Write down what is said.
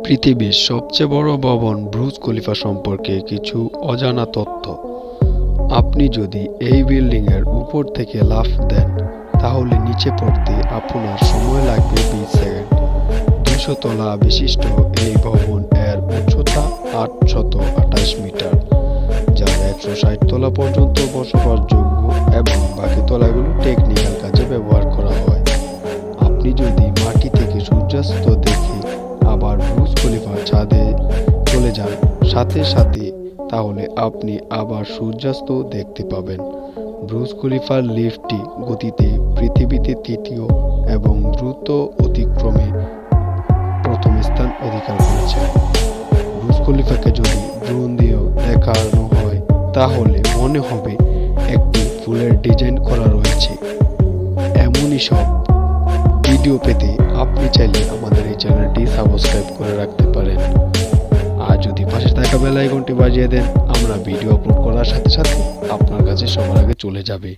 পৃথিবীর সবচেয়ে বড় ভবন বুর্জ খলিফা সম্পর্কে কিছু অজানা তথ্য। আপনি যদি এই বিল্ডিংয়ের উপর থেকে লাফ দেন তাহলে নিচে পড়তে আপনার সময় লাগবে 20 সেকেন্ড। 200 তলা বিশিষ্ট এই ভবন এর উচ্চতা 828 মিটার, যা 160 তলা পর্যন্ত বসবাসযোগ্য এবং বাকি তলাগুলো টেকনিক্যাল কাজে ব্যবহার করা হয়। আপনি যদি মাটি থেকে সূর্যাস্ত দেখে আবার বুর্জ খলিফার ছাদে চলে যান সাথে সাথে, তাহলে আপনি আবার সূর্যাস্ত দেখতে পাবেন। বুর্জ খলিফার লিফটটি গতিতে পৃথিবীতে তৃতীয় এবং দ্রুত অতিক্রমে প্রথম স্থান অধিকার করেছে। বুর্জ খলিফাকে যদি ড্রোন দিয়েও দেখানো হয় তাহলে মনে হবে একটি ফুলের ডিজাইন করা রয়েছে। এমনই সব ভিডিও পেতে আপনি চাইলে আমাদের এই চ্যানেলটি সাবস্ক্রাইব করে রাখতে পারেন। আর যদি পাশে থাকা বেল আইকনটি বাজিয়ে দেন, আমরা ভিডিও আপলোড করার সাথে সাথে আপনার কাছে সবার আগে চলে যাবে।